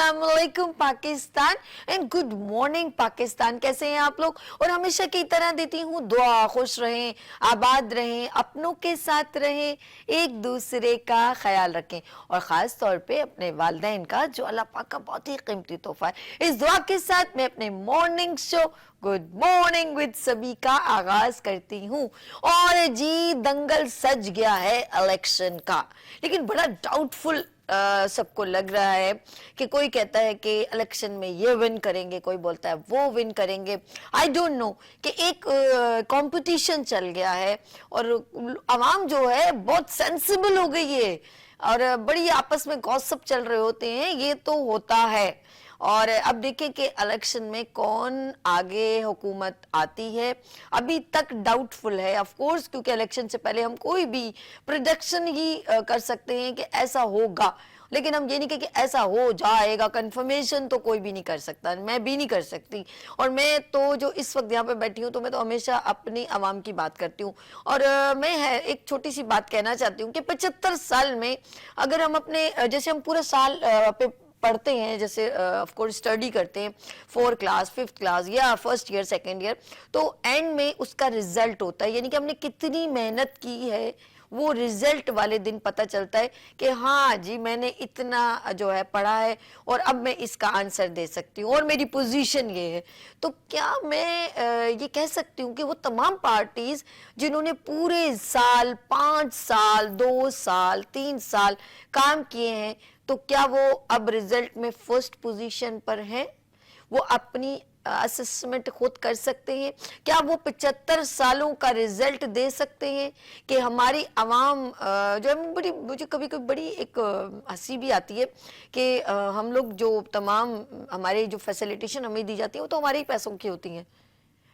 अस्सलाम वालेकुम Pakistan and good morning Pakistan. कैसे हैं आप लोग? और हमेशा की तरह देती हूँ दुआ, खुश रहें, आबाद रहें, अपनों के साथ रहें, एक दूसरे का ख्याल रखें और ख़ास तौर पे अपने वालिदैन का, जो अल्लाह पाक का बहुत ही कीमती तोहफा है। इस दुआ के साथ मैं अपने morning show good morning with सभी का आगाज करती हूँ। और जी दंगल सज गया है इलेक्शन का, लेकिन बड़ा डाउटफुल सबको लग रहा है कि कोई कहता है कि इलेक्शन में ये विन करेंगे, कोई बोलता है वो विन करेंगे। आई डोंट नो कि एक कंपटीशन चल गया है और आवाम जो है बहुत सेंसिबल हो गई है और बड़ी आपस में गॉसिप चल रहे होते हैं, ये तो होता है। और अब देखिए कि इलेक्शन में कौन आगे हुकूमत आती है, अभी तक डाउटफुल है ऑफ कोर्स, क्योंकि इलेक्शन से पहले हम कोई भी प्रोडिक्शन ही कर सकते हैं कि ऐसा होगा, लेकिन हम ये नहीं कि ऐसा हो जाएगा। कंफर्मेशन तो कोई भी नहीं कर सकता, मैं भी नहीं कर सकती। और मैं तो जो इस वक्त यहाँ पे बैठी हूँ तो मैं तो हमेशा अपनी आवाम की बात करती हूँ। और मैं है एक छोटी सी बात कहना चाहती हूँ कि 75 साल में अगर हम अपने जैसे हम पूरा साल पे पढ़ते हैं, जैसे ऑफ कोर्स स्टडी करते हैं 4 क्लास 5th क्लास या फर्स्ट ईयर सेकेंड ईयर, तो एंड में उसका रिजल्ट होता है, यानी कि हमने कितनी मेहनत की है वो रिजल्ट वाले दिन पता चलता है कि हाँ जी मैंने इतना जो है पढ़ा है और अब मैं इसका आंसर दे सकती हूँ और मेरी पोजीशन ये है। तो क्या मैं ये कह सकती हूँ कि वो तमाम पार्टीज जिन्होंने पूरे साल 5 साल 2 साल 3 साल काम किए हैं, तो क्या वो अब रिजल्ट में फर्स्ट पोजीशन पर हैं? वो अपनी असेसमेंट खुद कर सकते हैं? क्या वो 75 सालों का रिजल्ट दे सकते हैं कि हमारी आवाम जो है बड़ी, मुझे कभी कभी बड़ी एक हंसी भी आती है कि हम लोग जो तमाम हमारे जो फैसिलिटेशन हमें दी जाती है वो तो हमारे ही पैसों की होती हैं।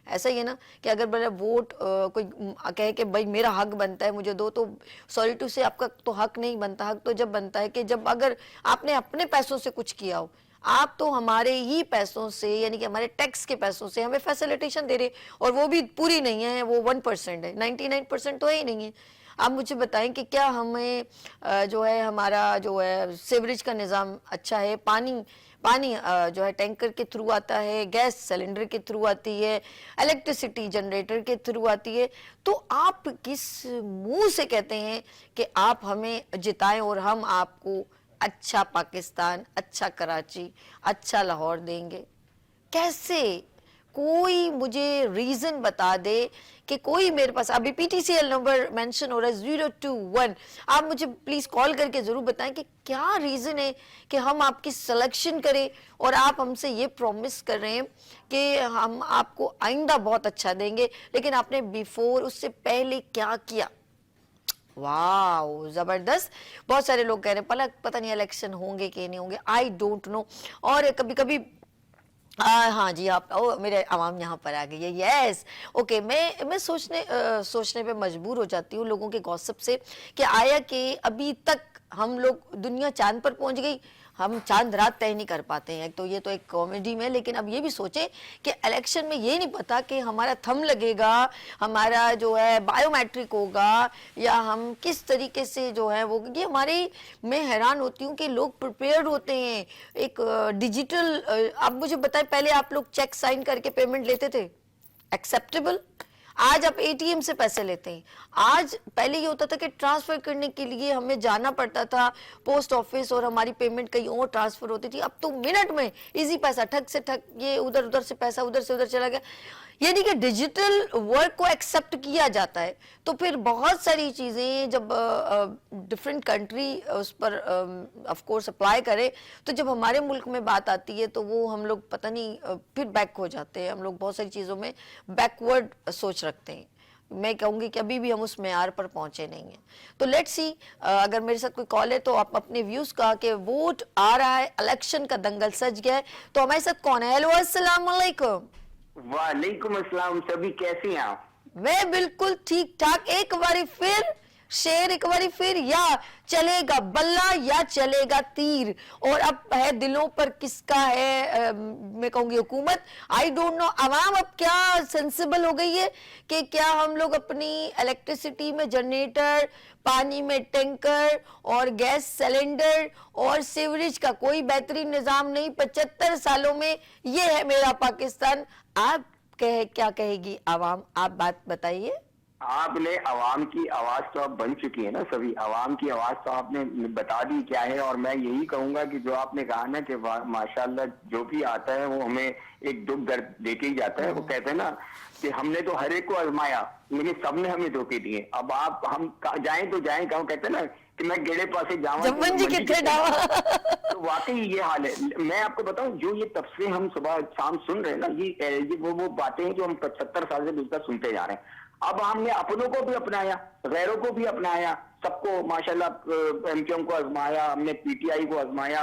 ऐसा ही है ना कि अगर मेरा वोट कोई कहे कि भाई मेरा हक बनता है मुझे दो, तो सॉरी टू से आपका तो हक नहीं बनता। हक तो जब बनता है कि जब अगर आपने अपने पैसों से कुछ किया हो। आप तो हमारे ही पैसों से, यानी कि हमारे टैक्स के पैसों से हमें फैसिलिटेशन दे रहे, और वो भी पूरी नहीं है, वो 1% है, 99% तो है ही नहीं है। आप मुझे बताएं कि क्या हमें जो है हमारा जो है सीवरेज का निज़ाम अच्छा है, पानी जो है टैंकर के थ्रू आता है, गैस सिलेंडर के थ्रू आती है, इलेक्ट्रिसिटी जनरेटर के थ्रू आती है, तो आप किस मुंह से कहते हैं कि आप हमें जिताएं और हम आपको अच्छा पाकिस्तान, अच्छा कराची, अच्छा लाहौर देंगे? कैसे? कोई मुझे रीजन बता दे कि कोई मेरे पास अभी पीटीसीएल नंबर मेंशन हो रहा है 021, आप मुझे प्लीज कॉल करके जरूर बताएं कि क्या रीजन है कि हम आपकी सिलेक्शन करें और आप हमसे ये प्रॉमिस कर रहे हैं कि हम आपको आइंदा बहुत अच्छा देंगे, लेकिन आपने बिफोर उससे पहले क्या किया? वाह जबरदस्त। बहुत सारे लोग कह रहे हैं पलक पता नहीं इलेक्शन होंगे कि नहीं होंगे, आई डोंट नो। और कभी कभी हाँ जी आप मेरे आवाम यहाँ पर आ गई है, यस ओके। मैं सोचने पे मजबूर हो जाती हूँ लोगों के गॉसिप से कि आया कि अभी तक हम लोग, दुनिया चांद पर पहुंच गई, हम चांद रात तय नहीं कर पाते हैं। तो ये तो एक कॉमेडी में, लेकिन अब ये भी सोचें कि इलेक्शन में ये नहीं पता कि हमारा थंब लगेगा, हमारा जो है बायोमेट्रिक होगा, या हम किस तरीके से जो है वो, ये हमारे, मैं हैरान होती हूँ कि लोग प्रिपेयर्ड होते हैं एक डिजिटल। आप मुझे बताएं पहले आप लोग चेक साइन करके पेमेंट लेते थे, एक्सेप्टेबल? आज आप एटीएम से पैसे लेते हैं। आज पहले ये होता था कि ट्रांसफर करने के लिए हमें जाना पड़ता था पोस्ट ऑफिस और हमारी पेमेंट कहीं और ट्रांसफर होती थी। अब तो मिनट में इजी पैसा, ठग से ठग, ये उधर उधर से पैसा उधर से उधर चला गया, यानी कि डिजिटल वर्क को एक्सेप्ट किया जाता है। तो फिर बहुत सारी चीज़ें जब डिफरेंट कंट्री उस पर ऑफ कोर्स अप्लाई करे, तो जब हमारे मुल्क में बात आती है तो वो हम लोग पता नहीं फिर बैक हो जाते हैं। हम लोग बहुत सारी चीज़ों में बैकवर्ड सोच रखते हैं। मैं कहूँगी कि अभी भी हम उस मेयार पर पहुंचे नहीं हैं। तो लेट्स सी, अगर मेरे साथ कोई कॉल है तो आप अपने व्यूज़ का, कि वोट आ रहा है, इलेक्शन का दंगल सज गया है, तो हमारे साथ कौन है? हेलो अस्सलाम वालेकुम। वालेकुम अस्सलाम। सभी कैसी हैं आप? मैं बिल्कुल ठीक ठाक। एक बार फिर शेर एक बारी फिर, या चलेगा बल्ला या चलेगा तीर? और अब है दिलों पर किसका है मैं कहूंगी हुकूमत। आई डोंट नो, आवाम अब क्या सेंसिबल हो गई है कि क्या हम लोग अपनी इलेक्ट्रिसिटी में जनरेटर, पानी में टैंकर और गैस सिलेंडर और सीवरेज का कोई बेहतरीन निजाम नहीं। 75 सालों में ये है मेरा पाकिस्तान। आप क्या कहेगी आवाम? आप बात बताइए। आपने अवाम की आवाज तो अब बन चुकी है ना, सभी अवाम की आवाज तो आपने बता दी क्या है। और मैं यही कहूंगा कि जो आपने कहा ना कि माशाल्लाह जो भी आता है वो हमें एक दुख दर्द देके ही जाता है। वो कहते हैं ना कि हमने तो हर एक को आजमाया लेकिन सबने हमें धोखे दिए। अब आप हम जाएं तो जाएं कहाँ, कहते हैं ना कि मैं गेड़े पासे जाऊं जम्मन जी कितने डावा। तो वाकई ये हाल है। मैं आपको बताऊं, जो ये तबसरे हम सुबह शाम सुन रहे हैं ना, ये वो बातें हैं जो हम 75 साल से दूसरा सुनते जा रहे हैं। अब हमने अपनों को भी अपनाया, गैरों को भी अपनाया, सबको माशाल्लाह एमक्यूएम को आजमाया, हमने पीटीआई को आजमाया,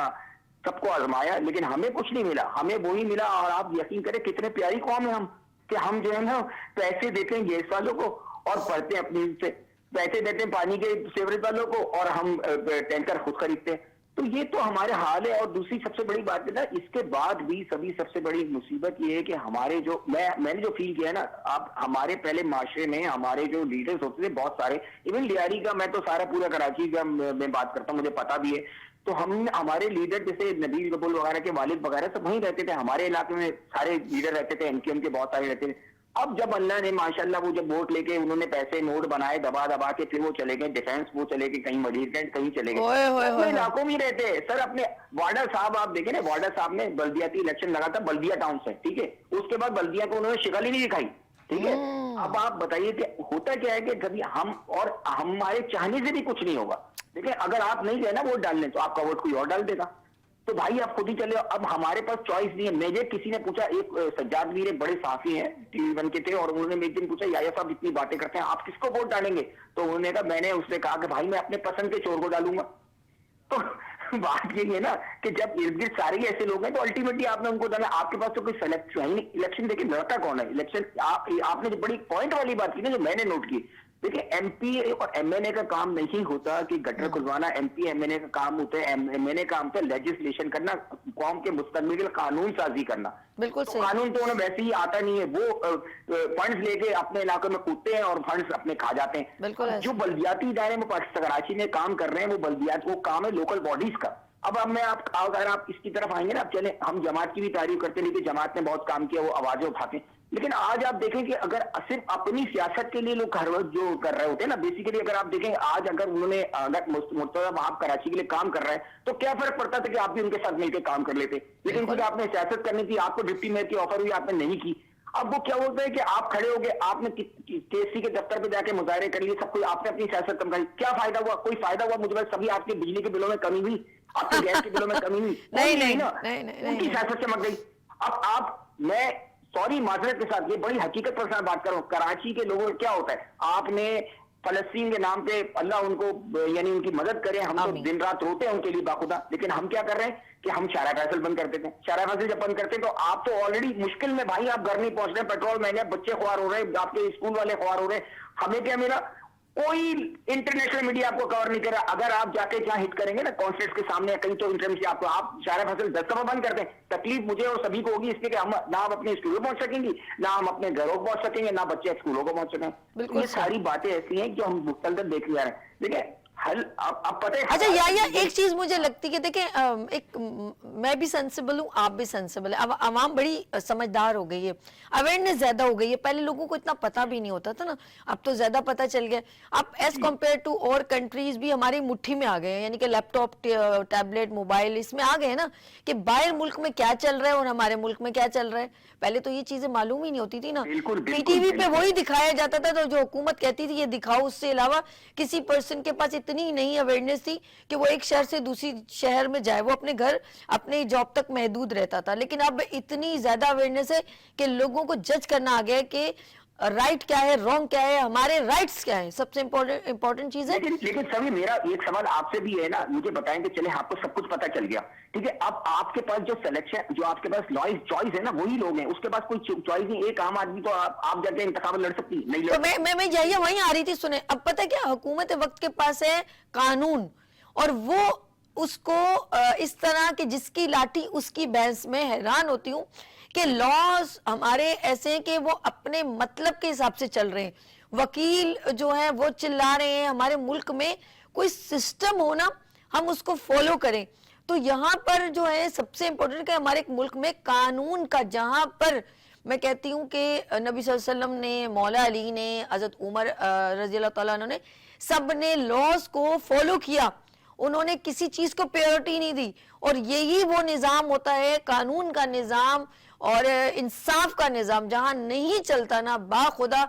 सबको आजमाया, लेकिन हमें कुछ नहीं मिला, हमें वही मिला। और आप यकीन करें कितने प्यारी कौम है हम, कि हम जो है ना पैसे देते हैं गैस वालों को और पढ़ते हैं अपनी से, पैसे देते हैं पानी के सेवरेज वालों को और हम टैंकर खुद खरीदते हैं। तो ये तो हमारे हाल है। और दूसरी सबसे बड़ी बात है ना, इसके बाद भी सभी सबसे बड़ी मुसीबत ये है कि हमारे जो मैंने जो फील किया है ना, आप हमारे पहले माशरे में हमारे जो लीडर्स होते थे बहुत सारे, इवन लियारी का, मैं तो सारा पूरा कराची का मैं बात करता हूँ, मुझे पता भी है। तो हम हमारे लीडर जैसे नबील कपूर वगैरह के वालिद वगैरह सब वहीं रहते थे, हमारे इलाके में सारे लीडर रहते थे, एमक्यूएम के बहुत सारे रहते थे। अब जब अल्लाह ने माशाल्लाह वो जब वोट लेके उन्होंने पैसे नोट बनाए दबा दबा के, फिर वो चले गए डिफेंस, वो चले गए कहीं मजीद कहीं चले गए, अपने इलाकों में रहते हैं सर। अपने वार्डा साहब आप देखें ना, वार्डा साहब ने बल्दियाती इलेक्शन लगा था बल्दिया टाउन से, ठीक है, उसके बाद बल्दिया को उन्होंने शिकल ही नहीं दिखाई, ठीक है। अब आप बताइए कि होता क्या है कि कभी हम और हमारे चाहने से भी कुछ नहीं होगा। देखिए अगर आप नहीं गए ना वोट डालने तो आपका वोट कोई और डाल देगा, तो भाई आप खुद ही चले। अब हमारे पास चॉइस नहीं है। मुझे किसी ने पूछा, एक सज्जाद वीर बड़े साफी हैं टीवी1 के थे, और उन्होंने एक दिन पूछा याया साहब इतनी बातें करते हैं आप किसको वोट डालेंगे? तो उन्होंने कहा, मैंने उससे कहा कि भाई मैं अपने पसंद के चोर को डालूंगा। तो बात यही है ना कि जब इर्द गिर्द सारे ऐसे लोग हैं तो अल्टीमेटली आपने उनको डाला। आपके पास तो कोई सेलेक्ट है नहीं। इलेक्शन देखिए लड़ता कौन है इलेक्शन? आपने जो बड़ी पॉइंट वाली बात की ना, जो मैंने नोट की, देखिए एमपी और एमएनए का काम नहीं होता कि गटर खुलवाना। एमपी एमएनए का काम होता है, एमएनए का काम होता है लेजिस्लेशन करना, कौम के मुस्तकबिल के लिए कानून साजी करना। बिल्कुल तो सही। कानून तो उन्हें वैसे ही आता नहीं है, वो फंड्स लेके अपने इलाके में कूदते हैं और फंड्स अपने खा जाते हैं। बिल्कुल। जो बल्दियाती इदारे में कराची में काम कर रहे हैं वो बल्दियात, वो काम है लोकल बॉडीज का। अब मैं अगर आप इसकी तरफ आएंगे ना, चले हम जमात की भी तारीफ करते हैं, लेकिन जमात ने बहुत काम किया, वो आवाजें उठाते हैं, लेकिन आज आप देखें कि अगर सिर्फ अपनी सियासत के लिए लोग हर वक्त जो कर रहे होते हैं ना, बेसिकली अगर आप देखें आज अगर उन्होंने मुर्तजा वहाब कराची के लिए काम कर रहे हैं तो क्या फर्क पड़ता था कि आप भी उनके साथ मिलकर काम कर लेते। लेकिन खुद आपने सियासत करनी थी, आपको डिप्टी मेयर की ऑफर हुई, आपने नहीं की। अब वो क्या बोलते हैं कि आप खड़े हो गए, आपने केसी के दफ्तर पे जाके मुजाहरे कर लिए, सब कुछ आपने अपनी सियासत कम करी, क्या फायदा हुआ? कोई फायदा हुआ मुझे? सभी आपके बिजली के बिलों में कमी हुई, आपके गैस के बिलों में कमी हुई? नहीं ना, नहीं, उनकी सियासत चमक गई। अब मैं सॉरी माजरत के साथ ये बड़ी हकीकत पर मैं बात कर रहा हूँ, कराची के लोगों को क्या होता है, आपने फलस्तीन के नाम पे अल्लाह उनको यानी उनकी मदद करे, हम तो दिन रात रोते हैं उनके लिए बाखुदा, लेकिन हम क्या कर रहे हैं कि हम शारा फैसल बंद कर देते हैं। शारा फैसल जब बंद करते हैं तो आप तो ऑलरेडी मुश्किल में, भाई आप घर नहीं पहुंच रहे, पेट्रोल महंगा, बच्चे ख्वार हो रहे हैं, आपके स्कूल वाले ख्वार हो रहे हैं। हमें क्या मिला? कोई इंटरनेशनल मीडिया आपको कवर नहीं कर रहा। अगर आप जाके जहां हिट करेंगे ना कॉन्फ्रेंस के सामने कहीं, तो इंटरनेट आपको, आप शारा फसल 10 दफा बंद कर दें, तकलीफ मुझे और सभी को होगी, इसलिए कि हम ना हम अपने स्कूलों पहुंच सकेंगे, ना हम अपने घरों को पहुंच सकेंगे, ना बच्चे स्कूलों को पहुंच सकेंगे। ये सारी बातें ऐसी हैं जो हम मुस्तलदर देख जा रहे हैं। देखिए हल अब पता है। अच्छा या एक चीज मुझे लगती है, देखें एक मैं भी सेंसिबल हूँ, आप भी सेंसिबल है। अब आवाम बड़ी समझदार हो गई है, अवेयरनेस ज्यादा हो गई है। पहले लोगों को इतना पता भी नहीं होता था ना, अब तो ज्यादा पता चल गया। अब एज कम्पेयर टू और कंट्रीज भी हमारी मुट्ठी में आ गए हैं, यानी कि लैपटॉप, टैबलेट, मोबाइल इसमें आ गए ना कि बाहर मुल्क में क्या चल रहा है और हमारे मुल्क में क्या चल रहा है। पहले तो ये चीजें मालूम ही नहीं होती थी ना, पीटीवी पे वही दिखाया जाता था, तो जो हुकूमत कहती थी ये दिखाओ, उससे अलावा किसी पर्सन के पास इतनी नहीं अवेयरनेस थी कि वो एक शहर से दूसरी शहर में जाए, वो अपने घर अपने जॉब तक महदूद रहता था। लेकिन अब इतनी ज्यादा अवेयरनेस है कि लोगों को जज करना आ गया है कि राइट क्या है, रॉन्ग क्या है, हमारे राइट्स क्या है, सबसे इम्पोर्टेंट चीज है। लेकिन सभी मेरा एक सवाल आपसे भी है ना, मुझे बताएं कि चले आपको सब कुछ पता चल गया, ठीक है, अब आपके पास जो सिलेक्शन, जो आपके पास चॉइस है ना, वही लोग हैं, उसके पास कोई चॉइस नहीं। एक आम आदमी तो आप जाके इंतखाब लड़ सकती नहीं लड़। तो मैं यही वहीं आ रही थी, सुने, अब पता है क्या, हुकूमत वक्त के पास है कानून, और वो उसको इस तरह के जिसकी लाठी उसकी भैंस में हैरान होती हूँ कि लॉज हमारे ऐसे हैं कि वो अपने मतलब के हिसाब से चल रहे हैं। वकील जो है वो चिल्ला रहे हैं, हमारे मुल्क में कोई सिस्टम हो ना, हम उसको फॉलो करें। तो यहाँ पर जो है सबसे इंपॉर्टेंट कि हमारे मुल्क में कानून का, जहां पर मैं कहती हूँ कि नबी सल्लल्लाहु अलैहि वसल्लम ने, मौला अली ने, हजरत उमर रजी अल्लाह तआला अन्हु ने, सब ने लॉज को फॉलो किया, उन्होंने किसी चीज को प्रायोरिटी नहीं दी। और यही वो निजाम होता है, कानून का निजाम और इंसाफ का निजाम, जहां नहीं चलता ना, बाखुदा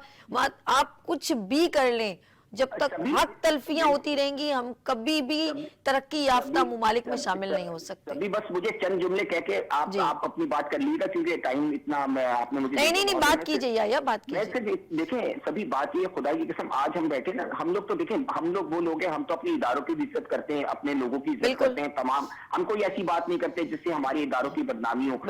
आप कुछ भी कर लें, जब तक हक तलफियां होती रहेंगी, हम कभी भी तरक्की याफ्ता मुमालिक में शामिल नहीं हो सकते। अभी बस मुझे चंद जुमले कह के आप अपनी बात कर लीजिएगा, क्योंकि टाइम इतना आपने मुझे नहीं बात कीजिए या बात कीजिए। देखें सभी बात ये, खुदा की कसम, आज हम बैठे ना, हम लोग तो देखें, हम लोग वो लोग हैं, हम तो अपने इदारों की भी इज्जत करते हैं, अपने लोगों की इज्जत करते हैं तमाम, हम कोई ऐसी बात नहीं करते जिससे हमारे इदारों की बदनामी हो।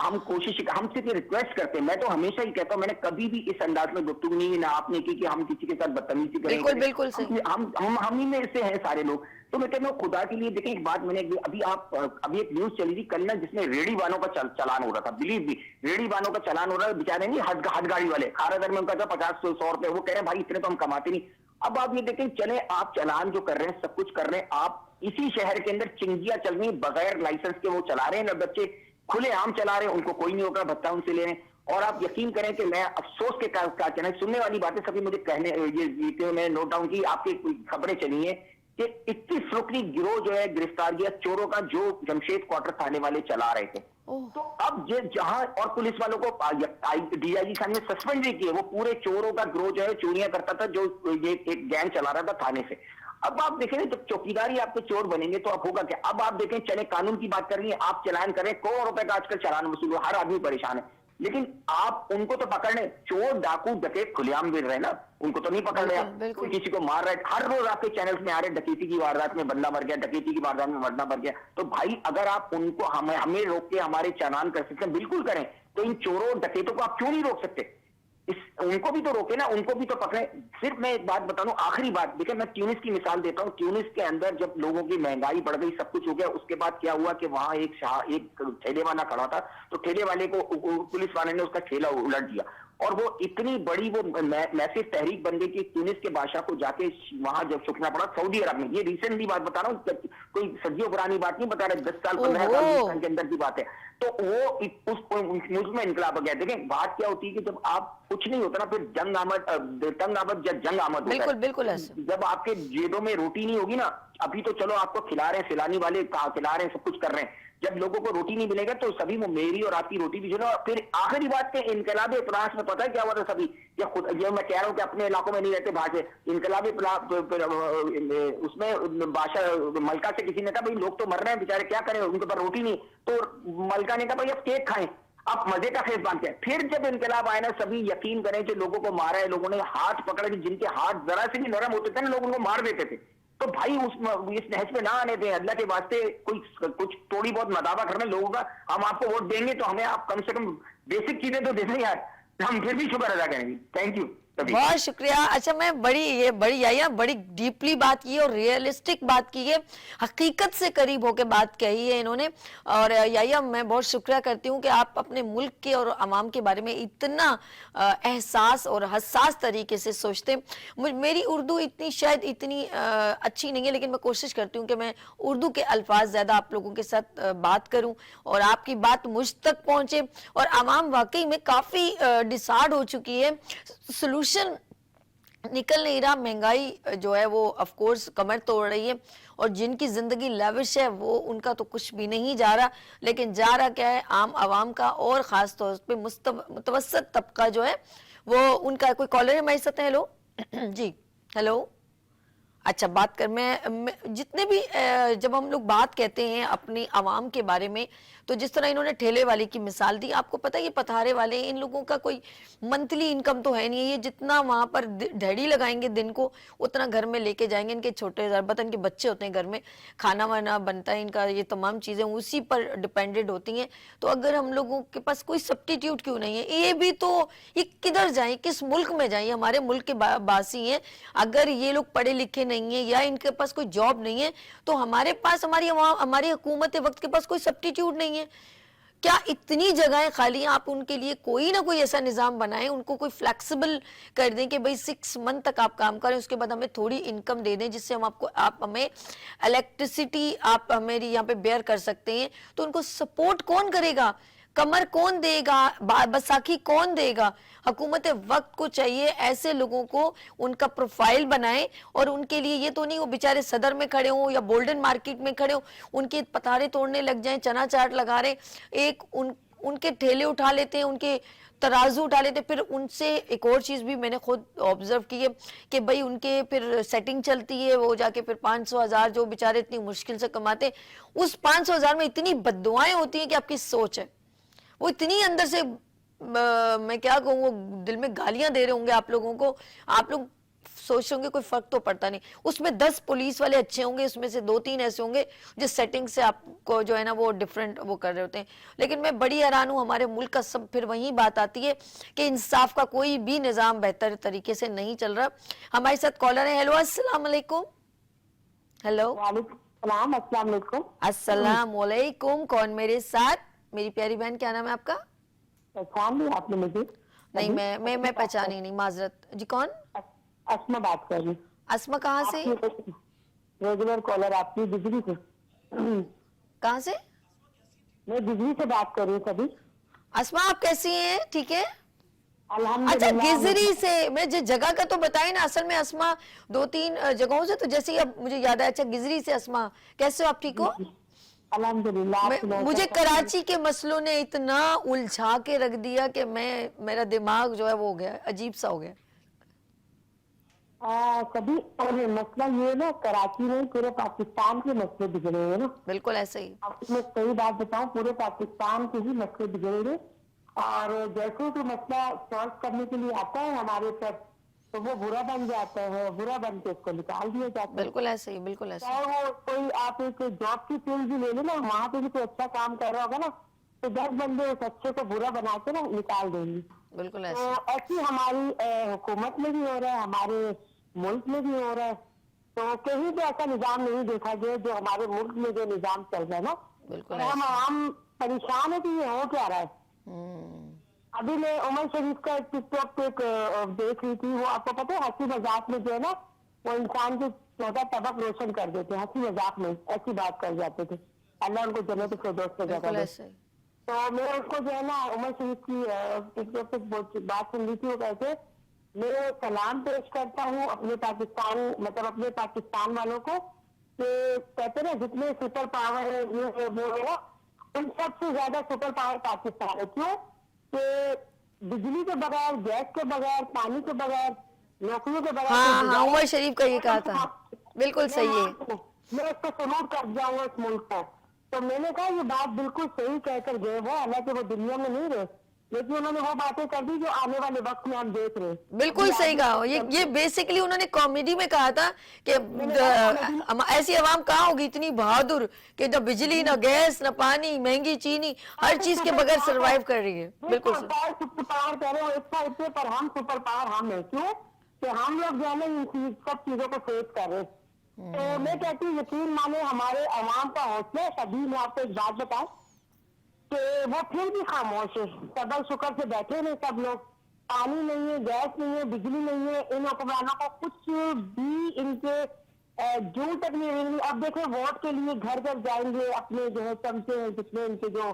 हम कोशिश, हम सिर्फ रिक्वेस्ट करते हैं। मैं तो हमेशा ही कहता हूँ, मैंने कभी भी इस अंदाज में गुफ्तगू नहीं ना आपने की कि हम किसी के साथ बदतमीजी करें। बिल्कुल सही। हम ही में से हैं सारे लोग। तो मैं कहता हूँ खुदा के लिए, देखिए एक बात मैंने अभी एक न्यूज चली थी कल ना, जिसमें रेडी वालों का चालान हो रहा था, बिलीव भी, रेडी वालों का चालान हो रहा है, बेचारे नहीं, हद गाड़ी वाले, खारादर में उनका था 50-100 रुपए, वो कह रहे हैं भाई इतने तो हम कमाते नहीं। अब आप ये देखें, चले आप चालान जो कर रहे हैं, सब कुछ कर रहे हैं, आप इसी शहर के अंदर चिंगिया चल रही, बगैर लाइसेंस के वो चला रहे हैं ना, बच्चे खुले आम चला रहे हैं, उनको कोई नहीं होगा, भत्ता उनसे ले रहे हैं। और आप यकीन करें कि मैं अफसोस के क्या कहना, सुनने वाली बातें सभी मुझे कहने, ये मैंने नोट डाउन की, आपकी खबरें चली है कि 21 रुकनी गिरोह जो है गिरफ्तार किया चोरों का, जो जमशेद क्वार्टर थाने वाले चला रहे थे। तो अब ये जहां, और पुलिस वालों को डीआईजी साहब ने सस्पेंड भी किए, वो पूरे चोरों का गिरोह जो है चोरियां करता था, जो ये एक गैंग चला रहा था थाने से। अब आप देखें, जब चौकीदार ही आपके चोर बनेंगे तो अब होगा क्या। अब आप देखें, चले कानून की बात कर रही है, आप चालान करें, करोड़ों रुपए का आजकल चालान वसूल, हर आदमी परेशान है, लेकिन आप उनको तो पकड़ रहे, चोर डाकू डकैत खुलेआम गिर रहे ना, उनको तो नहीं पकड़ रहे आप। कोई किसी को मार रहा है, हर रोज आपके चैनल्स में आ रहे, डकैती की वारदात में बंदा मर गया, डकैती की वारदात में मरना मर गया। तो भाई अगर आप उनको हमें रोक के हमारे चालान कर सकते हैं, बिल्कुल करें। तो इन चोरों डकैतों को आप क्यों नहीं रोक सकते? उनको भी तो रोके ना, उनको भी तो पकड़े। सिर्फ मैं एक बात बता दूं, आखिरी बात, देखिए मैं ट्यूनिस की मिसाल देता हूं। ट्यूनिस के अंदर जब लोगों की महंगाई बढ़ गई, सब कुछ हो गया, उसके बाद क्या हुआ कि वहां एक ठेले वाला खड़ा था, तो ठेले वाले को पुलिस वाले ने उसका ठेला उलट दिया, और वो इतनी बड़ी वो मैसिव तहरीक बन गई कि ट्यूनिस के बादशाह को जाके वहां जब छुपना पड़ा सऊदी अरब में। ये रिसेंटली बात बता रहा हूँ, कोई सदियों पुरानी बात नहीं बता रहे, 10 साल 15 साल के अंदर की बात है। तो वो उसमें इनकलाब हो गया। देखें बात क्या होती है कि जब आप कुछ नहीं होता ना, फिर तंग आमद जंग आमद होता है। बिल्कुल ऐसा। जब आपके जेबों में रोटी नहीं होगी ना, अभी तो चलो आपको खिला रहे हैं, सिलानी वाले खिला रहे हैं, सब कुछ कर रहे हैं, जब लोगों को रोटी नहीं मिलेगा तो सभी वो मेरी और आपकी रोटी भी जो ना। फिर आखिरी बात के इनकलाबी इतराज में पता है क्या हुआ था सभी, ये खुद ये मैं कह रहा हूँ कि अपने इलाकों में नहीं रहते बाहर से, इनकलाबी उसमें बादशाह मलका से किसी ने कहा भाई लोग तो मर रहे हैं बेचारे, क्या करें, उनके पास रोटी नहीं। तो मलका ने कहा भाई अब केक खाएं, आप मजे का खेत बांधते हैं। फिर जब इनकलाब आए ना, सभी यकीन करें जो लोगों को मारा है, लोगों ने हाथ पकड़े, जिनके हाथ जरा से भी नरम होते थे ना, लोग उनको मार देते थे। तो भाई इस नहज पे ना आने दें, अल्लाह के वास्ते। कुछ थोड़ी बहुत मदावा करने लोगों का, हम आपको वोट देंगे तो हमें आप कम से कम बेसिक चीजें तो दे दें यार, हम फिर भी शुक्र अदा करेंगे। थैंक यू, बहुत शुक्रिया। अच्छा, मैं बड़ी डीपली बात की है और रियलिस्टिक बात की है, हकीकत से करीब होकर बात कही है इन्होंने। और याया, मैं बहुत शुक्रिया करती हूँ कि आप अपने मुल्क के और अवाम के बारे में इतना एहसास और हसास तरीके से सोचते हैं। मेरी उर्दू शायद इतनी अच्छी नहीं है, लेकिन मैं कोशिश करती हूँ कि मैं उर्दू के अल्फाज ज़्यादा आप लोगों के साथ बात करूँ और आपकी बात मुझ तक पहुँचे। और अवाम वाकई में काफ़ी डिसार्ड हो चुकी है, सोल्यूशन निकल नहीं रहा। महंगाई जो है वो ऑफ कोर्स कमर तोड़ रही है, और जिनकी जिंदगी लेविश है वो उनका तो कुछ भी नहीं जा रहा, लेकिन जा रहा क्या है, आम आवाम का, और ख़ास तौर पे मुतवस्सित तबका जो है वो उनका। कोई कॉलर है हमारे साथ? हेलो जी, हेलो। अच्छा, बात कर मैं जितने भी जब हम लोग बात कहते हैं अपनी आवाम के बारे में, तो जिस तरह इन्होंने ठेले वाले की मिसाल दी, आपको पता है ये पथारे वाले, इन लोगों का कोई मंथली इनकम तो है नहीं, ये जितना वहां पर ढेड़ी लगाएंगे दिन को उतना घर में लेके जाएंगे। इनके छोटे अलबत्ता के बच्चे होते हैं घर में, खाना वाना बनता है इनका, ये तमाम चीजें उसी पर डिपेंडेंट होती हैं। तो अगर हम लोगों के पास कोई सब्स्टिट्यूट क्यों नहीं है, ये भी तो, ये किधर जाए, किस मुल्क में जाए, हमारे मुल्क के बासी हैं। अगर ये लोग पढ़े लिखे नहीं है या इनके पास कोई जॉब नहीं है, तो हमारे पास, हमारी हुकूमत वक्त के पास कोई सब्स्टिट्यूट नहीं है। क्या इतनी जगहें खाली हैं, आप उनके लिए कोई ना कोई ऐसा निजाम बनाएं, उनको कोई फ्लेक्सिबल कर दें कि भाई 6 मंथ तक आप काम करें, उसके बाद हमें थोड़ी इनकम दे दें जिससे हम आपको, आप हमें इलेक्ट्रिसिटी आप हमारी यहाँ पे बेयर कर सकते हैं। तो उनको सपोर्ट कौन करेगा, कमर कौन देगा, बैसाखी कौन देगा? हुकूमत वक्त को चाहिए ऐसे लोगों को उनका प्रोफाइल बनाए, और उनके लिए ये तो नहीं वो बेचारे सदर में खड़े हों या बोल्डन मार्केट में खड़े हों, उनके पतारे तोड़ने लग जाएं, चना चाट लगा रहे, एक उनके ठेले उठा लेते हैं, उनके तराजू उठा लेते। फिर उनसे एक और चीज भी मैंने खुद ऑब्जर्व की है कि भाई उनके फिर सेटिंग चलती है, वो जाके फिर 500,000 जो बेचारे इतनी मुश्किल से कमाते, उस 500,000 में इतनी बद्दुआएं होती हैं कि आपकी सोच है वो इतनी अंदर से, मैं क्या कहूँ, वो दिल में गालियां दे रहे होंगे आप लोगों को। आप लोग सोच होंगे कोई फर्क तो पड़ता नहीं, उसमें 10 पुलिस वाले अच्छे होंगे, उसमें से 2-3 ऐसे होंगे जिस सेटिंग से आपको जो है ना वो डिफरेंट वो कर रहे होते हैं। लेकिन मैं बड़ी हैरान हूँ, हमारे मुल्क का सब फिर वही बात आती है कि इंसाफ का कोई भी निजाम बेहतर तरीके से नहीं चल रहा। हमारे साथ कॉलर है। हेलो, अस्सलाम वालेकुम। हेलो, अस्सलाम वालेकुम। अस्सलाम वालेकुम। कौन मेरे साथ? मेरी प्यारी बहन, क्या नाम है आपका? पहचान ली आपने मुझे? नहीं, मैं पहचानी नहीं, माजरत जी। कौन? अस्मा बात कर रही। अस्मा कहाँ से? रेगुलर कॉलर आपकी, बिजली से। कहाँ से? मैं बिजली से बात कर रही हूँ सभी। अस्मा, आप कैसी हैं? ठीक है। अच्छा, अल्हम्दुलिल्लाह। गिजरी से। मैं जिस जगह का तो बताई ना, असल में अस्मा 2-3 जगहों से, तो जैसे ही अब मुझे याद आया। अच्छा, गिजरी से। अस्मा, कैसे हो आप? ठीक हो? अल्हम्दुलिल्लाह। मुझे कराची के मसलों ने इतना उलझा के रख दिया कि मेरा दिमाग जो है वो हो गया, अजीब सा हो गया। कभी और मसला ये ना, कराची में पूरे पाकिस्तान के मसले बिगड़े हैं ना। बिल्कुल ऐसे ही। आपको मैं सही बात बताऊं, पूरे पाकिस्तान के ही मसले बिगड़े हैं। और जैसे तो मसला सॉल्व करने के लिए आता है हमारे पर, तो वो बुरा बन जाता है, बुरा बन के उसको निकाल दिया जाता है। बिल्कुल ऐसे ही, बिल्कुल ऐसे ही। चाहे वो कोई, आप एक जॉब की फील्ड भी ले लेना, वहाँ पे भी कोई अच्छा काम कर रहा होगा ना, तो 10 बंदे उस अच्छे को बुरा बना के ना निकाल देंगे। बिल्कुल तो ऐसे। ऐसी हमारी हुकूमत में भी हो रहा है, हमारे मुल्क में भी हो रहा है। तो कहीं भी ऐसा निजाम नहीं देखा गया जो हमारे मुल्क में जो निजाम चल रहा है ना। बिल्कुल और हम ऐसे। आम परेशान है कि ये हो क्या रहा है। अभी मैं उमर शरीफ का एक टिकटॉक पे देख रही थी। वो आपको पता है, हंसी मजाक में जो है ना, वो इंसान के 14 तबक रोशन कर देते हैं, हंसी मजाक में ऐसी बात कर जाते थे। अल्लाह उनको जन्नत फिरदौस में जगह बिल्कुल दे। ऐसे ही। तो मैं उसको जो है ना, उमर शरीफ की टिकटॉक पे बात सुन रही थी। वो कहते, मैं सलाम पेश करता हूँ अपने पाकिस्तान, मतलब अपने पाकिस्तान वालों को, कि कहते ना जितने सुपर पावर है ये है वो है ना, उन सबसे ज्यादा सुपर पावर पाकिस्तान है। क्यों? कि बिजली के बगैर, गैस के बगैर, पानी के बगैर, नौकरियों के बगैर, हाँ, उमर शरीफ का ये कहा था। बिल्कुल सही है। मैं इसको सलूट कर जाऊंगा इस मुल्क को। तो मैंने कहा ये बात बिल्कुल सही कहकर गए वो, हालांकि वो दुनिया में नहीं रहे, लेकिन उन्होंने वो बातें कर दी जो आने वाले वक्त में हम देख रहे हैं। बिल्कुल सही कहा। ये बेसिकली उन्होंने कॉमेडी में कहा था कि ऐसी आवाम कहाँ होगी इतनी बहादुर कि न बिजली, न गैस, न पानी, महंगी चीनी, हर चीज के बगैर सरवाइव कर रही है। बिल्कुल सही। सुपर पावर कह रहे हो एक साइड पे, पर हम सुपर पावर हम है। क्यों? कि हम लोग जो है ना इन सब चीजों को फेस कर रहे हैं। तो मैं कहती हूँ, यकीन माने हमारे अवाम का हौसला है। सभी मैं आपको एक बात बताऊं कि वो फिर भी खामोश है, सबर शुक्र से बैठे नहीं सब लोग। पानी नहीं है, गैस नहीं है, बिजली नहीं है, इन हुक्मरानों को कुछ भी इनके जूं तक नहीं मिलेंगी। अब देखो, वोट के लिए घर घर जाएंगे, अपने जो है चमचे हैं जितने इनके जो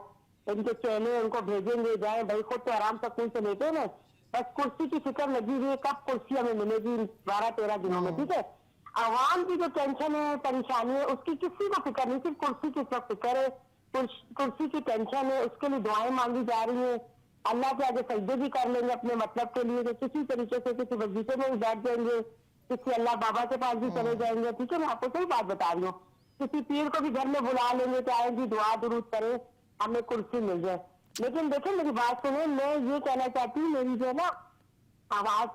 इनके चेले उनको भेजेंगे, जाए भाई, खुद तो आराम सकून से लेते ना, बस कुर्सी की फिक्र लगी हुई है, कब कुर्सी हमें मिलेगी 12-13 दिनों में। ठीक है, आवाम की जो टेंशन है, परेशानी है, उसकी किसी को फिक्र नहीं, सिर्फ कुर्सी की सब फिक्र है, कुर्सी की टेंशन है, उसके लिए दुआएं मांगी जा रही है। अल्लाह के आगे सजदे भी कर लेंगे अपने मतलब के लिए, कि किसी तरीके से किसी वजीफे में भी बैठ जाएंगे, किसी अल्लाह बाबा के पास भी चले जाएंगे। ठीक है, मैं आपको सही बात बता रही हूँ। किसी पीर को भी घर में बुला लेंगे कि आए जी दुआ दुरूद करें। हमें कुर्सी मिल जाए। लेकिन देखो मेरी बात सुनो, मैं ये कहना चाहती हूँ, मेरी जो है ना आवाज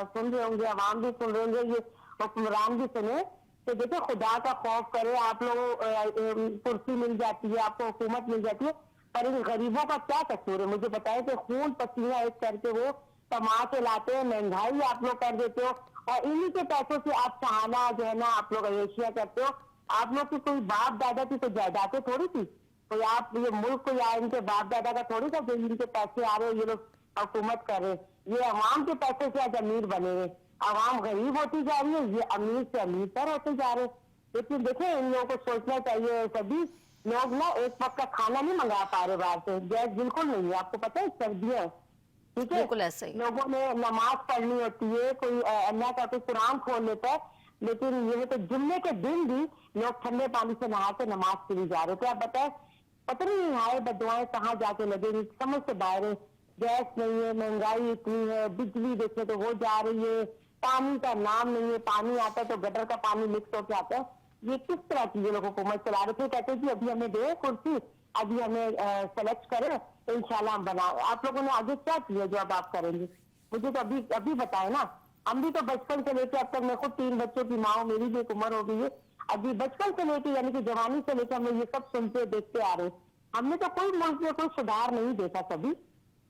सुन रहे होंगे, आवाम भी सुन रहे होंगे, ये हुक्मरान भी सुने, तो देखो खुदा का खौफ करे। आप लोगों कुर्सी मिल जाती है, आपको हुकूमत मिल जाती है, पर इन गरीबों का क्या कसूर है? मुझे बताएं कि खून पसीना एक करके वो कमा के लाते हैं, महंगाई आप लोग कर देते हो, और इन्हीं के पैसों से आप सहाना जो है ना आप लोग एशिया करते हो। आप लोग की कोई बाप दादा की कोई जायदादें थोड़ी थी, कोई आप ये मुल्क को या इनके बाप दादा का थोड़ी था जो इनके पैसे आ रहे, ये लोग हुकूमत कर रहे। ये अवाम के पैसे से आज अमीर बने हुए, अवाम गरीब होती जा रही है, ये अमीर से अमीर तर होते जा रहे। लेकिन देखें, इन लोगों को सोचना चाहिए, सभी लोग ना एक वक्त का खाना नहीं मंगा पा रहे बाहर से, गैस बिल्कुल नहीं है, आपको पता है सर्दियां है, ठीक है, बिल्कुल ऐसा ही। लोगों ने नमाज पढ़नी होती है, कोई अल्लाह का कोई कुरान खोल लेता है, लेकिन ये तो जुम्मे के दिन भी लोग ठंडे पानी से नहा के नमाज के लिए जा रहे थे। आप बताए, पता नहीं हाय बदुआएं कहाँ जाके लगेंगी, समझ से बाहर है। गैस नहीं है, महंगाई इतनी है, बिजली देखे तो वो जा रही है, पानी का नाम नहीं है, पानी आता है तो गटर का पानी मिक्स होके आता है। ये किस तरह की ये लोग हुकूमत चला रहे थे? कहते कि अभी हमें दे कुर्सी, अभी हमें सेलेक्ट करें तो इंशाल्लाह हम बनाओ। आप लोगों ने आगे क्या किया जो अब आप करेंगे? मुझे तो अभी अभी बताए ना। हम भी तो बचपन से लेकर अब तक, मैं खुद 3 बच्चों की माँ हूँ, मेरी भी एक उम्र हो गई है, अभी बचपन से लेकर यानी कि जवानी से लेकर हम ये सब सुनते देखते आ रहे। हमने तो कोई मुल्क में कोई सुधार नहीं देखा कभी।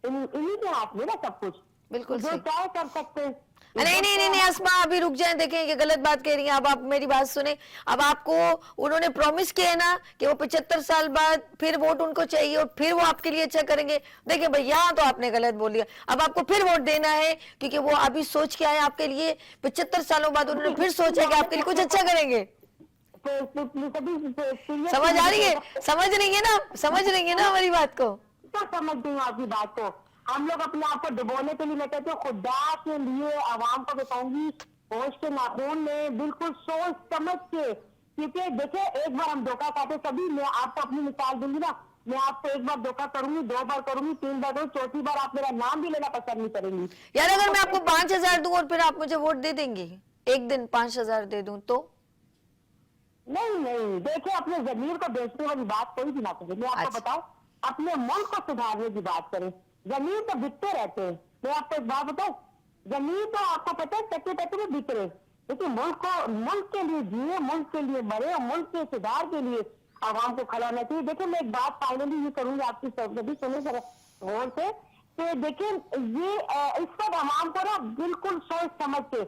इन्हीं के हाथ में ना सब कुछ, बिल्कुल जो सही। चाहे कर सकते हैं। नहीं नहीं नहीं नहीं अस्मा, अभी रुक जाएं, देखें ये गलत बात कह रही हैं। अब आप मेरी बात सुने। अब आपको उन्होंने प्रॉमिस किया है ना कि वो 75 साल बाद फिर वोट उनको चाहिए और फिर वो आपके लिए अच्छा करेंगे। देखिए भाई, यहाँ तो आपने गलत बोल दिया। अब आपको फिर वोट देना है क्योंकि वो अभी सोच के आए आपके लिए, 75 सालों बाद उन्होंने फिर सोचा कि आपके लिए कुछ अच्छा करेंगे। समझ आ रही है? समझ रही है ना? समझ रही है ना हमारी बात को? तो समझती हूँ आपकी बात को। हम लोग अपने आप को डुबोने के लिए, मैं कहती हूँ खुदा के लिए आवाम को बताऊंगी, होश के नाखून में बिल्कुल सोच समझ के, क्योंकि देखे एक बार हम धोखा खाते सभी। मैं आपको अपनी मिसाल दूंगी ना, मैं आपको एक बार धोखा करूंगी, 2 बार करूंगी, 3 बार करूंगी, चौथी बार आप मेरा नाम भी लेना पसंद नहीं करेंगी। यार अगर मैं आपको 5,000 दूं और फिर आप मुझे वोट दे देंगे, एक दिन 5,000 दे दूं तो? नहीं नहीं, देखिए अपने जमीर को बेचने वाली बात कोई भी ना करे। मैं आपको अच्छा। बताऊं, अपने मुल्क को सुधारने की बात करें। जमीन तो बिकते रहते हैं। मैं आपको एक बात बताऊं, जमीन तो आपको पता है टके टके में बिक रहे, लेकिन मुल्क के लिए जिए, मुल्क के लिए मरे और मुल्क के सुधार के लिए आवाम को खड़ा होना चाहिए। देखिए मैं एक बात फाइनली ये करूंगी आपकी सब भी सुने जरा गौर से, कि देखिए ये इस पर आवाम को ना बिल्कुल सोच समझ के,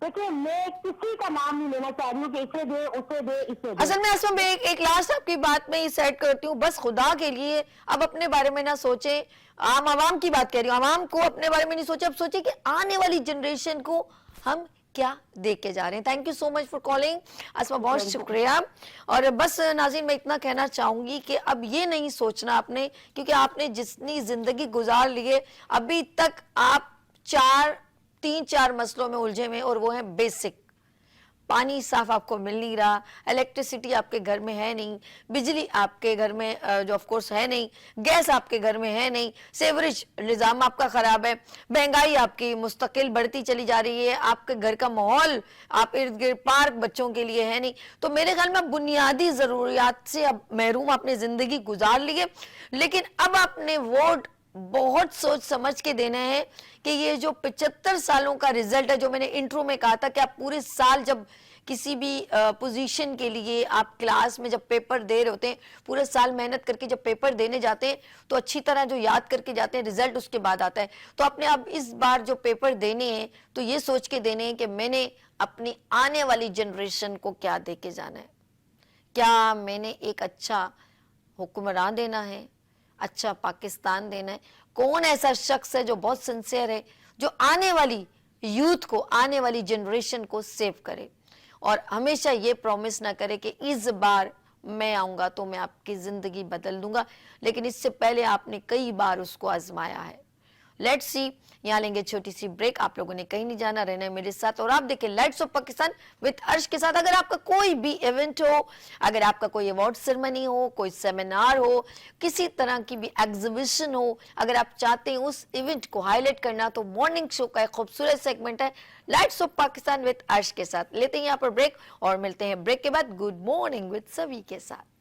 देखिए मैं किसी का नाम नहीं लेना चाह रही हूँ कि इसे दे उसे दे इसे दे। असल में असम में एक लास्ट आपकी बात में ही सेट करती हूँ, बस खुदा के लिए अब अपने बारे में ना सोचें। आवाम की बात कह रही हूँ, आवाम को अपने बारे में नहीं सोचे, अब सोचे कि आने वाली जनरेशन को हम क्या देख के जा रहे हैं। Thank you so much for calling Asma, बहुत शुक्रिया। और बस नाज़रीन मैं इतना कहना चाहूंगी कि अब ये नहीं सोचना आपने, क्योंकि आपने जितनी जिंदगी गुजार ली है अभी तक आप 3-4 मसलों में उलझे हुए, और वो है बेसिक। पानी साफ आपको मिल नहीं रहा, इलेक्ट्रिसिटी आपके घर में है नहीं, बिजली आपके घर में जो ऑफ कोर्स है नहीं, गैस आपके घर में है नहीं, सेवरेज निज़ाम आपका ख़राब है, महंगाई आपकी मुस्तकिल बढ़ती चली जा रही है, आपके घर का माहौल, आप इर्द गिर्द पार्क बच्चों के लिए है नहीं। तो मेरे ख्याल में बुनियादी ज़रूरियात से अब महरूम आपने ज़िंदगी गुजार ली है। लेकिन अब आपने वोट बहुत सोच समझ के देना है कि ये जो 75 सालों का रिजल्ट है, जो मैंने इंट्रो में कहा था कि आप पूरे साल जब किसी भी पोजीशन के लिए आप क्लास में जब पेपर दे रहे होते हैं, पूरे साल मेहनत करके जब पेपर देने जाते हैं तो अच्छी तरह जो याद करके जाते हैं, रिजल्ट उसके बाद आता है। तो आपने अब इस बार जो पेपर देने हैं तो ये सोच के देने हैं कि मैंने अपनी आने वाली जनरेशन को क्या दे के जाना है। क्या मैंने एक अच्छा हुक्मरान देना है, अच्छा पाकिस्तान देना है? कौन ऐसा शख्स है जो बहुत सिंसियर है, जो आने वाली यूथ को, आने वाली जनरेशन को सेव करे और हमेशा ये प्रॉमिस ना करे कि इस बार मैं आऊंगा तो मैं आपकी जिंदगी बदल दूंगा, लेकिन इससे पहले आपने कई बार उसको आजमाया है। Let's see. यहाँ लेंगे छोटी सी ब्रेक। आप लोगों ने कहीं नहीं जाना, रहना है मेरे साथ और आप देखें लाइट्स ऑफ पाकिस्तान विद अर्श के साथ। अगर आपका कोई भी इवेंट हो, अगर आपका कोई अवार्ड सेरेमनी हो, कोई सेमिनार हो, किसी तरह की भी एग्जीबिशन हो, अगर आप चाहते हैं उस इवेंट को हाईलाइट करना, तो मॉर्निंग शो का एक खूबसूरत सेगमेंट है लाइट्स ऑफ पाकिस्तान विद अर्श के साथ। लेते हैं यहाँ पर ब्रेक और मिलते हैं ब्रेक के बाद गुड मॉर्निंग विद सभी के साथ।